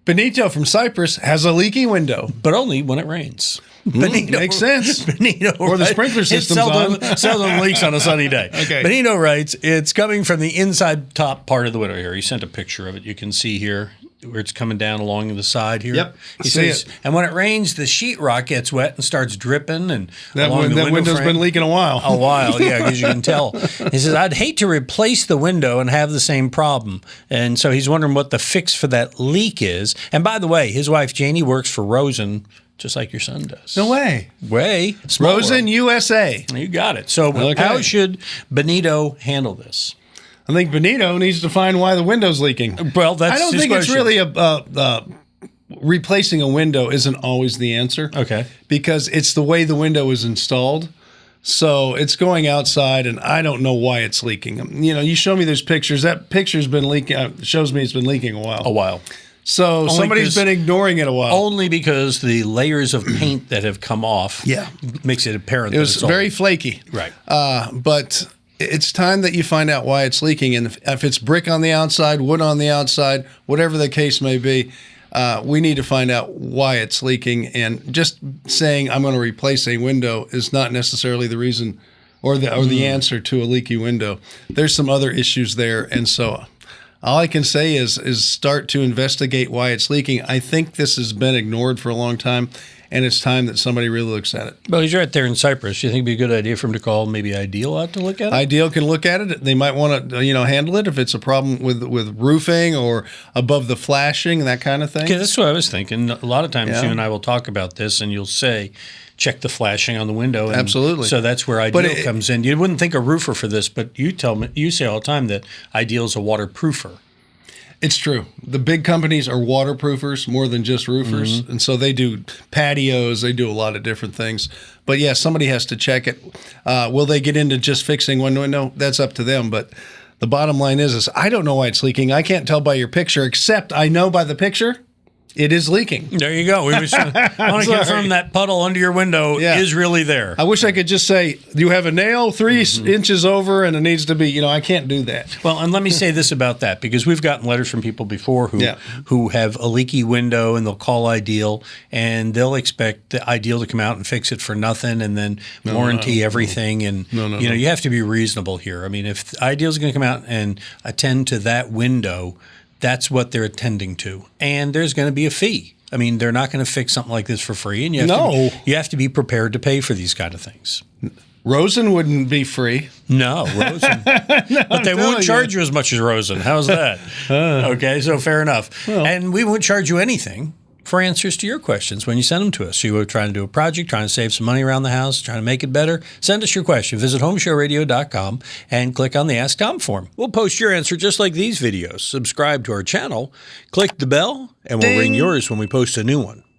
Benito from Cyprus has a leaky window. But only when it rains. Benito, makes sense. Benito, or the sprinkler system's seldom leaks on a sunny day. Okay. Benito writes, it's coming from the inside top part of the window here. He sent a picture of it. You can see here where it's coming down along the side here. Yep. He says, and when it rains, the sheetrock gets wet and starts dripping. And that window's been leaking a while. A while, yeah, because you can tell. He says, I'd hate to replace the window and have the same problem. And so he's wondering what the fix for that leak is. And by the way, his wife, Janie, works for Rosen, just like your son does. No way. Rosen, USA. You got it. So how should Benito handle this? I think Benito needs to find why the window's leaking. Well, that's I don't think question. It's really replacing a window isn't always the answer. Okay. Because it's the way the window is installed. So it's going outside, and I don't know why it's leaking. You know, you show me those pictures. That picture's been leaking. Shows me it's been leaking a while. So somebody's been ignoring it a while. Only because the layers of paint that have come off makes it apparent it was very flaky. Right. But it's time that you find out why it's leaking. And if it's brick on the outside, wood on the outside, whatever the case may be, we need to find out why it's leaking. And just saying I'm going to replace a window is not necessarily the reason or the answer to a leaky window. There's some other issues there. And so all I can say is start to investigate why it's leaking. I think this has been ignored for a long time, and it's time that somebody really looks at it. Well, he's right there in Cyprus. You think it'd be a good idea for him to call maybe Ideal out to look at it? Ideal can look at it. They might want to, handle it if it's a problem with roofing or above the flashing, that kind of thing. Okay, that's what I was thinking. A lot of times you and I will talk about this, and you'll say, check the flashing on the window. And absolutely. So that's where Ideal comes in. You wouldn't think a roofer for this, but you say all the time that Ideal is a waterproofer. It's true. The big companies are waterproofers more than just roofers. And so they do patios. They do a lot of different things. But, yeah, somebody has to check it. Will they get into just fixing one window? That's up to them. But the bottom line is I don't know why it's leaking. I can't tell by your picture, except I know by the picture it is leaking. There you go. We want to confirm that puddle under your window is really there. I wish I could just say, you have a nail 3 inches over and it needs to be, I can't do that. Well, and let me say this about that, because we've gotten letters from people before who have a leaky window, and they'll call Ideal, and they'll expect the Ideal to come out and fix it for nothing and then warranty everything. And, you have to be reasonable here. I mean, if Ideal's going to come out and attend to that window, that's what they're attending to. And there's going to be a fee. I mean, they're not going to fix something like this for free. And you have to be prepared to pay for these kind of things. Rosen wouldn't be free. No, Rosen. But they won't charge you as much as Rosen. How's that? Okay, so fair enough. Well, and we won't charge you anything for answers to your questions when you send them to us. So you were trying to do a project, trying to save some money around the house, trying to make it better, send us your question. Visit HomeShowRadio.com and click on the Ask Tom form. We'll post your answer just like these videos. Subscribe to our channel, click the bell, and we'll ring yours when we post a new one.